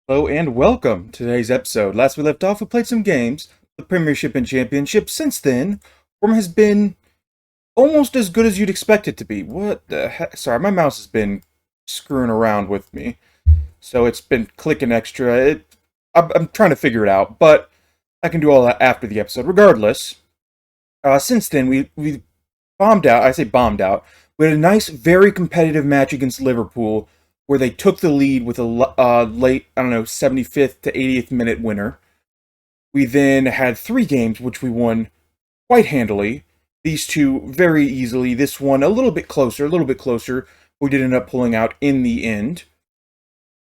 Hello and welcome to today's episode. Last we left off, we played some games, the Premiership and Championship. Since then, form has been almost as good as you'd expect it to be. What the heck? Sorry, my mouse has been screwing around with me, so it's been clicking extra. I'm trying to figure it out, but I can do all that after the episode. Regardless, since then we bombed out. I say bombed out. We had a nice, very competitive match against Liverpool where they took the lead with a late, I don't know, 75th to 80th minute winner. We then had three games, which we won quite handily. These two very easily. This one a little bit closer, a little bit closer. We did end up pulling out in the end.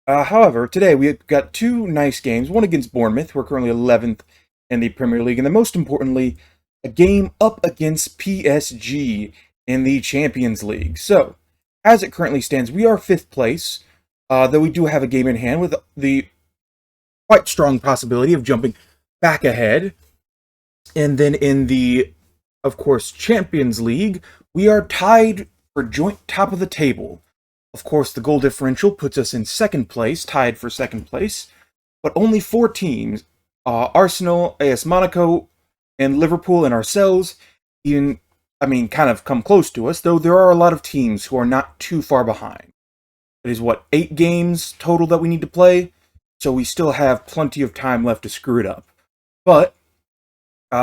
However, today we got two nice games. One against Bournemouth. We're currently 11th in the Premier League. And then most importantly, a game up against PSG in the Champions League. So, as it currently stands, we are 5th place, though we do have a game in hand with the quite strong possibility of jumping back ahead. And then in the, of course, Champions League, we are tied for joint top of the table. Of course, the goal differential puts us in 2nd place, tied for 2nd place, but only 4 teams, Arsenal, AS Monaco, and Liverpool and ourselves, kind of come close to us, though there are a lot of teams who are not too far behind. It is, 8 games total that we need to play, so we still have plenty of time left to screw it up. But,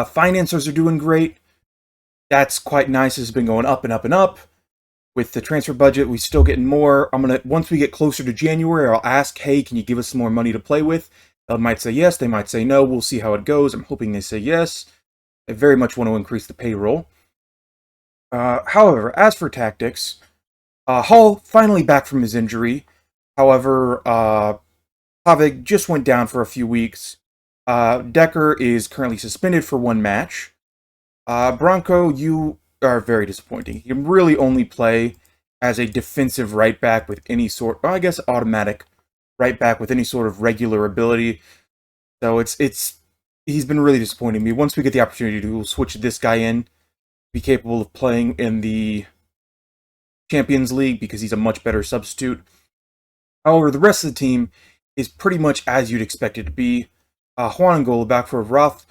financiers are doing great. That's quite nice. It's been going up and up and up. With the transfer budget, we still getting more. Once we get closer to January, I'll ask, hey, can you give us some more money to play with? They might say yes, they might say no. We'll see how it goes. I'm hoping they say yes. I very much want to increase the payroll. However, as for tactics, Hull finally back from his injury. However, Havig just went down for a few weeks. Decker is currently suspended for 1 match. Bronco, you are very disappointing. You can really only play as a defensive right back with any sort, I guess automatic right back with any sort of regular ability. So he's been really disappointing me. Once we get the opportunity to, we'll switch this guy in, be capable of playing in the Champions League because he's a much better substitute. However, the rest of the team is pretty much as you'd expect it to be. Juan Angola back for Roth,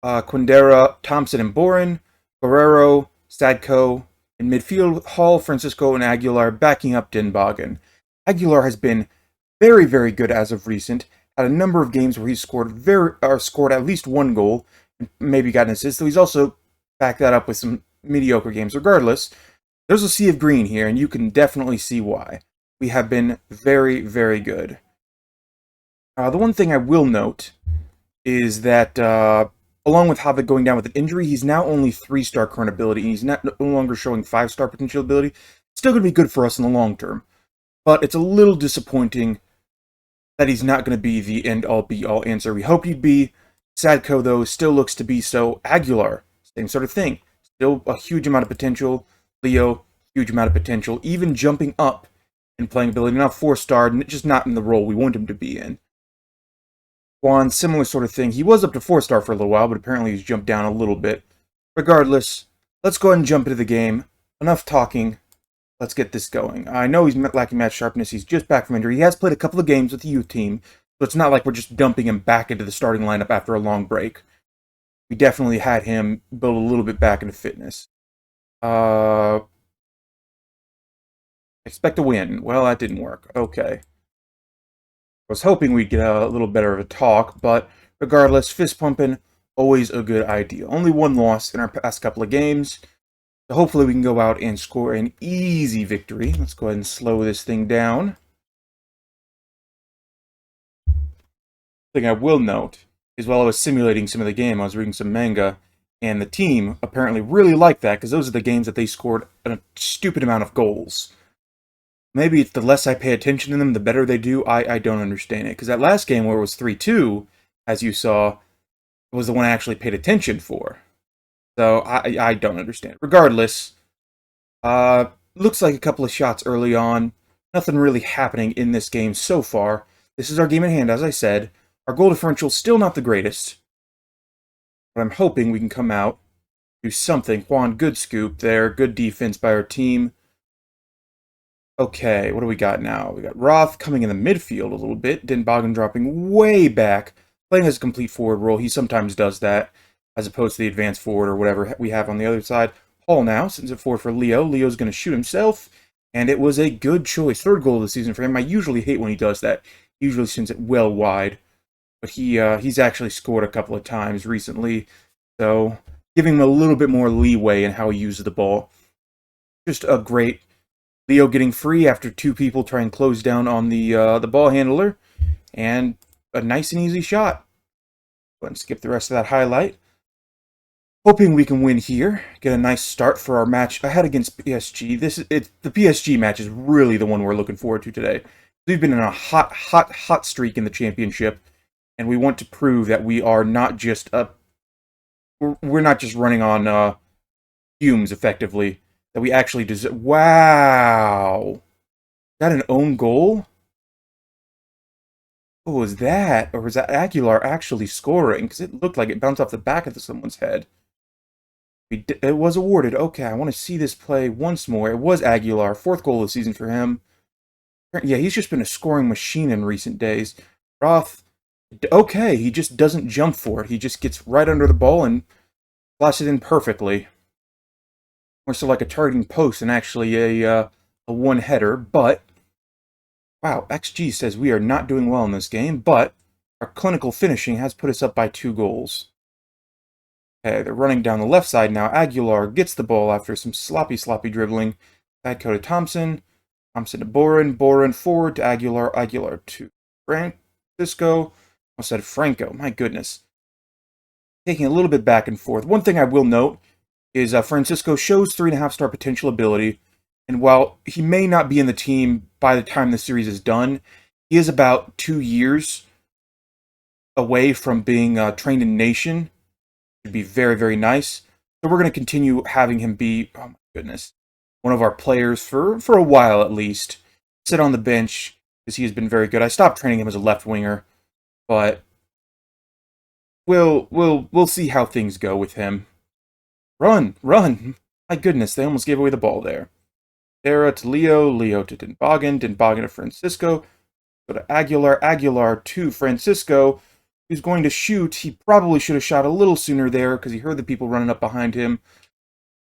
Quindera, Thompson, and Boren, Guerrero, Sadko. In midfield, Hall, Francisco, and Aguilar backing up Denbogen. Aguilar has been very, very good as of recent. Had a number of games where he's scored at least 1 goal, and maybe got an assist. So he's also backed that up with some mediocre games. Regardless, there's a sea of green here, and you can definitely see why. We have been very, very good. The one thing I will note is that along with Havik going down with an injury, he's now only 3-star current ability, and he's no longer showing 5-star potential ability. Still going to be good for us in the long term, but it's a little disappointing that he's not going to be the end-all, be-all answer we hoped he'd be. Sadko, though, still looks to be so. Aguilar, same sort of thing. Still a huge amount of potential. Leo, huge amount of potential. Even jumping up and playing ability. Now 4-star, just not in the role we want him to be in. Juan, similar sort of thing. He was up to 4-star for a little while, but apparently he's jumped down a little bit. Regardless, let's go ahead and jump into the game. Enough talking. Let's get this going. I know he's lacking match sharpness. He's just back from injury. He has played a couple of games with the youth team, so it's not like we're just dumping him back into the starting lineup after a long break. We definitely had him build a little bit back into fitness. Expect a win. Well, that didn't work. Okay. I was hoping we'd get a little better of a talk, but regardless, fist pumping, always a good idea. Only 1 loss in our past couple of games, so hopefully we can go out and score an easy victory. Let's go ahead and slow this thing down. Thing I will note is while I was simulating some of the game, I was reading some manga, and the team apparently really liked that because those are the games that they scored a stupid amount of goals. Maybe it's the less I pay attention to them, the better they do. I don't understand it. Because that last game where it was 3-2, as you saw, was the one I actually paid attention for. So I don't understand. Regardless, looks like a couple of shots early on. Nothing really happening in this game so far. This is our game in hand, as I said. Our goal differential still not the greatest. But I'm hoping we can come out, do something. Juan, good scoop there. Good defense by our team. Okay, what do we got now? We got Roth coming in the midfield a little bit. Dinbogen dropping way back, playing as a complete forward role. He sometimes does that, as opposed to the advanced forward or whatever we have on the other side. Hall now sends it forward for Leo. Leo's going to shoot himself, and it was a good choice. Third goal of the season for him. I usually hate when he does that. He usually sends it well wide, but he's actually scored a couple of times recently, so giving him a little bit more leeway in how he uses the ball. Just a great Leo getting free after two people try and close down on the ball handler, and a nice and easy shot. Go ahead and skip the rest of that highlight. Hoping we can win here, get a nice start for our match ahead against PSG. The PSG match is really the one we're looking forward to today. We've been in a hot streak in the championship, and we want to prove that we are not just we're not just running on fumes effectively. That we actually deserve. Wow, is that an own goal? What was that? Or was that Aguilar actually scoring? Because it looked like it bounced off the back of someone's head. It was awarded. Okay, I want to see this play once more. It was Aguilar. Fourth goal of the season for him. Yeah, he's just been a scoring machine in recent days. Roth, okay, he just doesn't jump for it. He just gets right under the ball and flashes it in perfectly. More so like a targeting post and actually a one-header, but wow, XG says we are not doing well in this game, but our clinical finishing has put us up by 2 goals. Okay, they're running down the left side now. Aguilar gets the ball after some sloppy dribbling. Side to Thompson. Thompson to Boren. Boren forward to Aguilar. Aguilar to Francisco. I said Franco. My goodness. Taking a little bit back and forth. One thing I will note is Francisco shows 3.5-star potential ability. And while he may not be in the team by the time the series is done, he is about 2 years away from being trained in Nation. Would be very, very nice. So we're going to continue having him be, oh my goodness, one of our players for a while at least. Sit on the bench because he has been very good. I stopped training him as a left winger, but we'll see how things go with him. Run! My goodness, they almost gave away the ball there. Sarah to Leo, Leo to Dinbogen, Dinbogen to Francisco, go to Aguilar, Aguilar to Francisco, who's going to shoot. He probably should have shot a little sooner there because he heard the people running up behind him,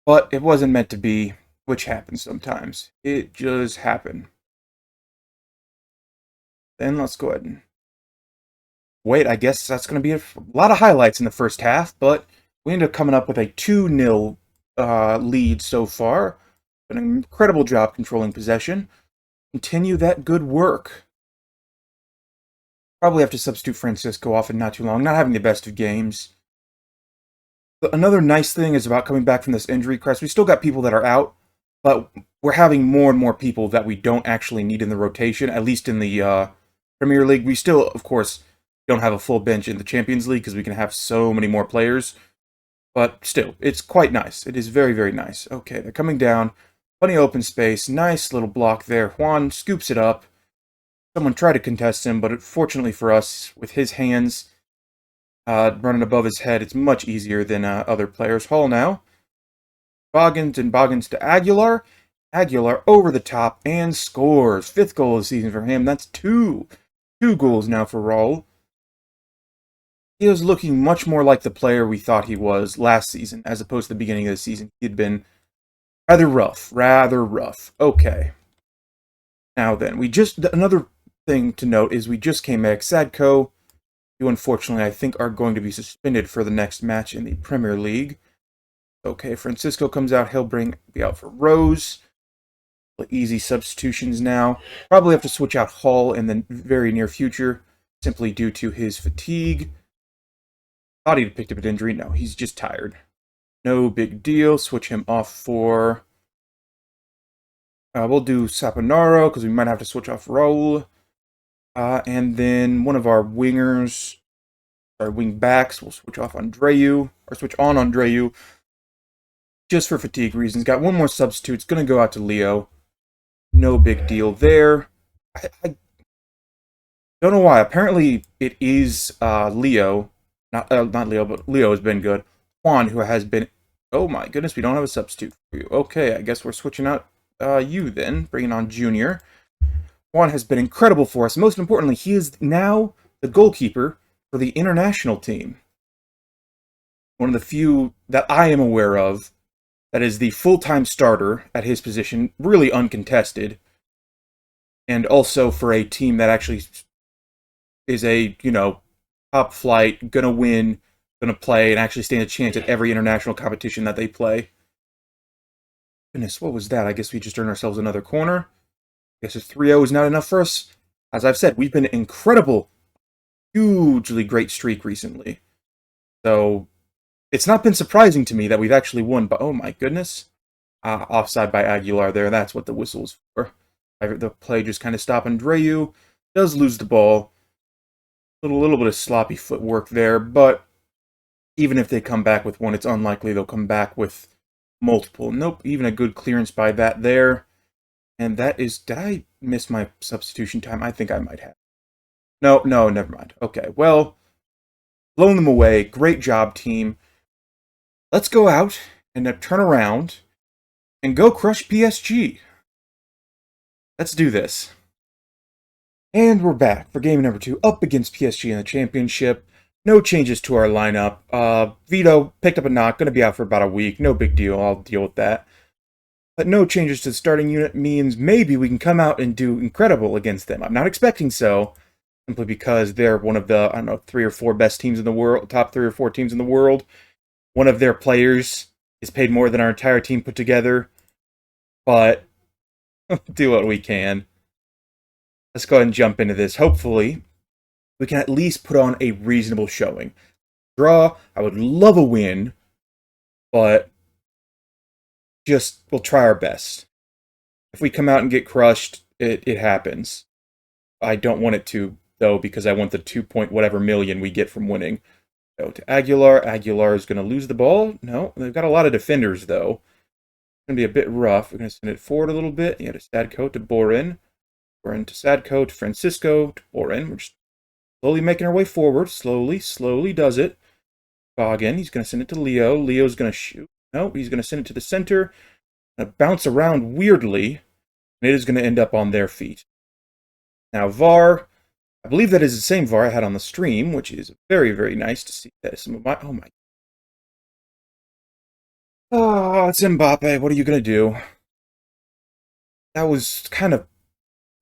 but it wasn't meant to be, which happens sometimes. It just happened. Then let's go ahead and wait. I guess that's going to be a lot of highlights in the first half, but we ended up coming up with a 2-0 lead so far. An incredible job controlling possession. Continue that good work. Probably have to substitute Francisco off in not too long. Not having the best of games. But another nice thing is about coming back from this injury crest. We still got people that are out, but we're having more and more people that we don't actually need in the rotation, at least in the Premier League. We still, of course, don't have a full bench in the Champions League because we can have so many more players. But still, it's quite nice. It is very, very nice. Okay, they're coming down. Plenty of open space. Nice little block there. Juan scoops it up. Someone tried to contest him, but fortunately for us, with his hands running above his head, it's much easier than other players. Hall now. Boggins to Aguilar. Aguilar over the top and scores. 5th goal of the season for him. That's 2 goals now for Raul. He is looking much more like the player we thought he was last season, as opposed to the beginning of the season. He had been rather rough. Okay. Now then, another thing to note is we just came back. Sadko, who unfortunately I think are going to be suspended for the next match in the Premier League. Okay, Francisco comes out. He'll be out for Rose. Easy substitutions now. Probably have to switch out Hall in the very near future, simply due to his fatigue. Thought he'd picked up an injury. No, he's just tired. No big deal. Switch him off for... we'll do Saponaro, because we might have to switch off Raul. And then one of our wingers, our wing backs, we'll switch off Andreu, or switch on Andreu, just for fatigue reasons. Got one more substitute. It's going to go out to Leo. No big deal there. I don't know why. Apparently it is Leo. Not Leo, but Leo has been good. Juan, who has been... Oh my goodness, we don't have a substitute for you. Okay, I guess we're switching out you then, bringing on Junior. Juan has been incredible for us. Most importantly, he is now the goalkeeper for the international team. One of the few that I am aware of that is the full-time starter at his position, really uncontested. And also for a team that actually is a, top flight, gonna win, gonna play, and actually stand a chance at every international competition that they play. Goodness, what was that? I guess we just earned ourselves another corner. I guess if 3-0 is not enough for us. As I've said, we've been incredible, hugely great streak recently. So, it's not been surprising to me that we've actually won, but oh my goodness. Offside by Aguilar there, that's what the whistle is for. The play just kind of stopped. Andreu does lose the ball. A little bit of sloppy footwork there, but even if they come back with one, it's unlikely they'll come back with multiple. Nope, even a good clearance by that there. And that is... Did I miss my substitution time? I think I might have. No, never mind. Okay, well, blown them away. Great job, team. Let's go out and turn around and go crush PSG. Let's do this. And we're back for game number 2, up against PSG in the championship. No changes to our lineup. Vito picked up a knock, going to be out for about a week. No big deal, I'll deal with that. But no changes to the starting unit means maybe we can come out and do incredible against them. I'm not expecting so, simply because they're one of the, 3 or 4 best teams in the world, top 3 or 4 teams in the world. One of their players is paid more than our entire team put together. But do what we can. Let's go ahead and jump into this. Hopefully, we can at least put on a reasonable showing. Draw, I would love a win, but we'll try our best. If we come out and get crushed, it happens. I don't want it to, though, because I want the 2 point whatever million we get from winning. So to Aguilar. Aguilar is going to lose the ball. No, they've got a lot of defenders, though. It's going to be a bit rough. We're going to send it forward a little bit. Yeah, to Sadko, to Borin. Borin to Sadko, to Francisco, to Borin. We're just slowly making our way forward. Slowly does it. Boggin, he's going to send it to Leo. Leo's going to shoot. No, he's going to send it to the center. Bounce around weirdly. And it is going to end up on their feet. Now, VAR. I believe that is the same VAR I had on the stream, which is very, very nice to see that some of my... Oh, my... Oh, it's Mbappe. What are you going to do? That was kind of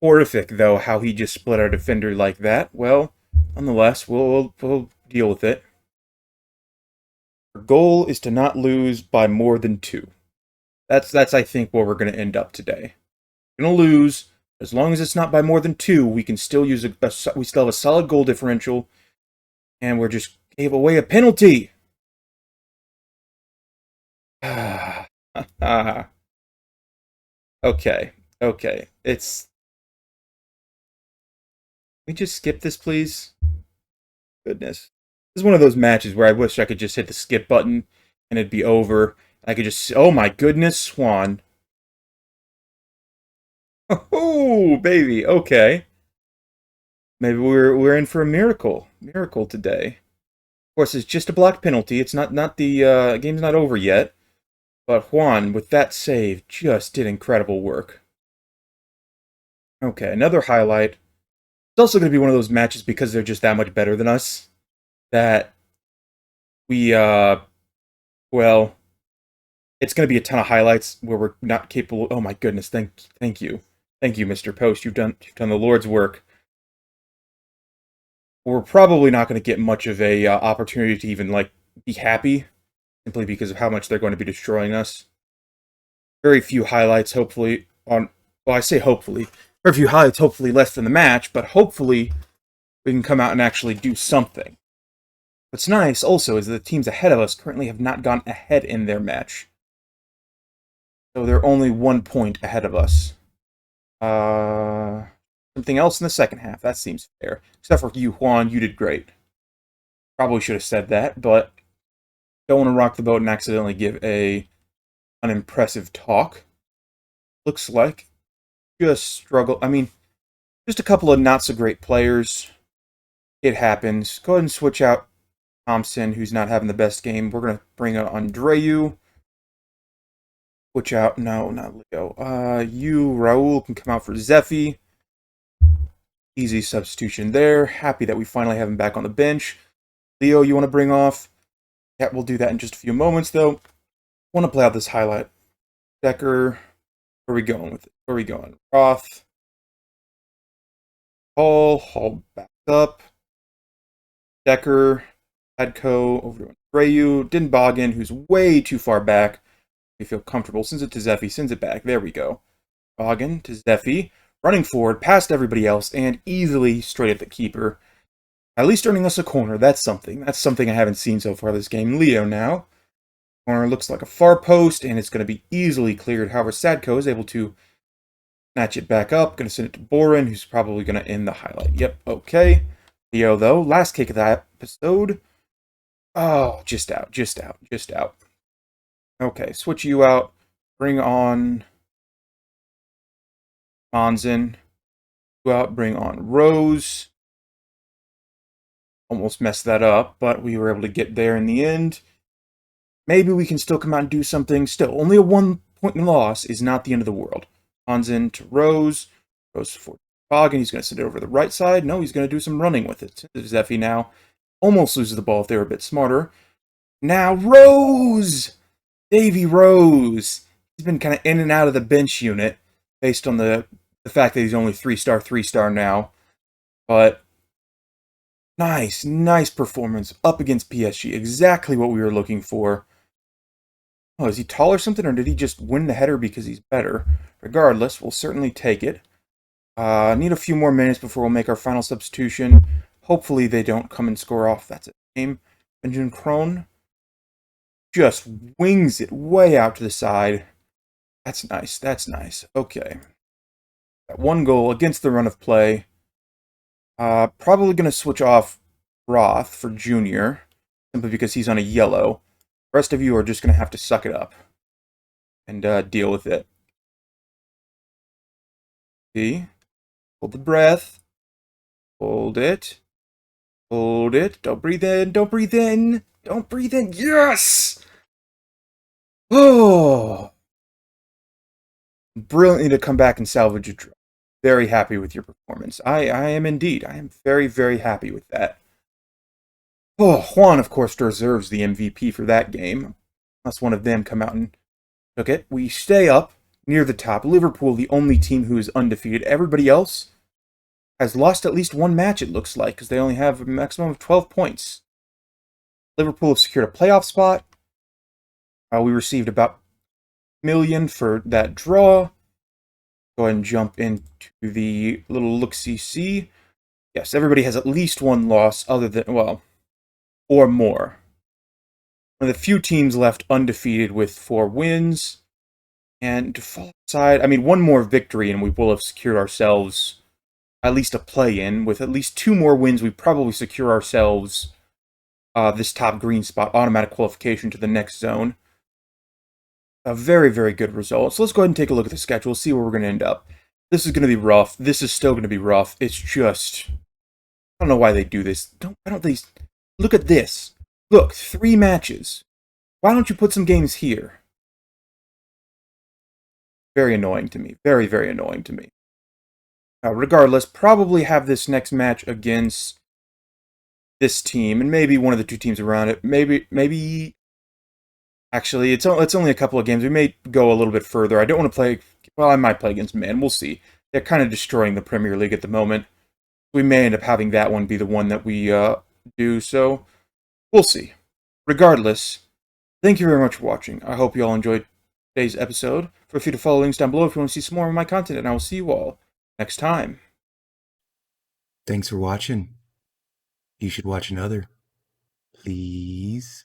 horrific, though, how he just split our defender like that. Well, nonetheless, we'll deal with it. Our goal is to not lose by more than 2. That's I think, where we're going to end up today. We're going to lose. As long as it's not by more than 2, we can still use we still have a solid goal differential, and we're just gave away a penalty. Okay. It's... Can we just skip this, please? Goodness. This is one of those matches where I wish I could just hit the skip button and it'd be over. I could just... Oh my goodness, Swan. Oh, baby. Okay. Maybe we're in for a miracle. Miracle today. Of course, it's just a blocked penalty. It's not the game's not over yet. But Juan, with that save, just did incredible work. Okay, another highlight. It's also going to be one of those matches because they're just that much better than us. That we, well, it's going to be a ton of highlights where we're not capable. Oh my goodness, thank you. Thank you, Mr. Post. You've done the Lord's work. We're probably not going to get much of a opportunity to even, be happy, simply because of how much they're going to be destroying us. Very few highlights, hopefully, well, I say hopefully. Very few highlights, hopefully, less than the match, but hopefully we can come out and actually do something. What's nice, also, is that the teams ahead of us currently have not gone ahead in their match. So they're only 1 point ahead of us. Something else in the second half. That seems fair. Except for you, Juan. You did great. Probably should have said that, but don't want to rock the boat and accidentally give an unimpressive talk. Looks like just struggle. I mean, just a couple of not-so-great players. It happens. Go ahead and switch out Thompson, who's not having the best game. We're going to bring out Andreu. Switch out. No, not Leo. You, Raul, can come out for Zeffy. Easy substitution there. Happy that we finally have him back on the bench. Leo, you want to bring off? Yeah, we'll do that in just a few moments, though. Want to play out this highlight. Decker. Where are we going with it? Where are we going? Roth. Hall back up. Decker. Adco over to Andreu. Dinboggin, who's way too far back. We feel comfortable. Sends it to Zeffy. Sends it back. There we go. Boggin to Zeffy. Running forward, past everybody else, and easily straight at the keeper. At least earning us a corner. That's something. That's something I haven't seen so far this game. Leo now. Corner looks like a far post, and it's going to be easily cleared. However, Sadko is able to snatch it back up. Going to send it to Borin, who's probably going to end the highlight. Yep, okay. Leo, though, last kick of that episode. Oh, just out. Okay, switch you out. Bring on Monzin. Go out, bring on Rose. Almost messed that up, but we were able to get there in the end. Maybe we can still come out and do something. Still, only a 1-point loss is not the end of the world. Monzin to Rose. Rose for Boggin. He's going to send it over the right side. No, he's going to do some running with it. Zeffy now almost loses the ball if they were a bit smarter. Now Rose! Davy Rose. He's been kind of in and out of the bench unit based on the fact that he's only 3-star now. But nice performance up against PSG. Exactly what we were looking for. Oh, is he tall or something, or did he just win the header because he's better? Regardless, we'll certainly take it. Need a few more minutes before we'll make our final substitution. Hopefully they don't come and score off. That's a game. Benjamin Krohn just wings it way out to the side. That's nice. Okay. Got one goal against the run of play. Probably going to switch off Roth for Junior, simply because he's on a yellow. The rest of you are just going to have to suck it up and deal with it. See? Hold the breath. Hold it. Don't breathe in. Yes! Oh! Brilliantly to come back and salvage a draw. Very happy with your performance. I am indeed. I am very happy with that. Oh, Juan, of course, deserves the MVP for that game. Unless one of them come out and took it. We stay up near the top. Liverpool, the only team who is undefeated. Everybody else has lost at least one match, it looks like, because they only have a maximum of 12 points. Liverpool have secured a playoff spot. We received about $1 million for that draw. Go ahead and jump into the little look-see-see. Yes, everybody has at least one loss other than, well, or more. One of the few teams left undefeated with 4 wins. And to fall aside, I mean, one more victory and we will have secured ourselves at least a play-in. With at least 2 more wins, we probably secure ourselves this top green spot, automatic qualification to the next zone. A very good result. So let's go ahead and take a look at the schedule, see where we're going to end up. This is going to be rough. This is still going to be rough. It's just, I don't know why they do this. Why don't they look at this? Look, 3 matches. Why don't you put some games here? Very annoying to me. Very annoying to me. Regardless, probably have this next match against this team, and maybe one of the 2 teams around it. Maybe. Actually, it's only a couple of games. We may go a little bit further. I don't want to play. Well, I might play against Man. We'll see. They're kind of destroying the Premier League at the moment. We may end up having that one be the one that we do. So we'll see. Regardless, thank you very much for watching. I hope you all enjoyed today's episode. Feel free to follow links down below if you want to see some more of my content, and I will see you all next time. Thanks for watching. You should watch another. Please.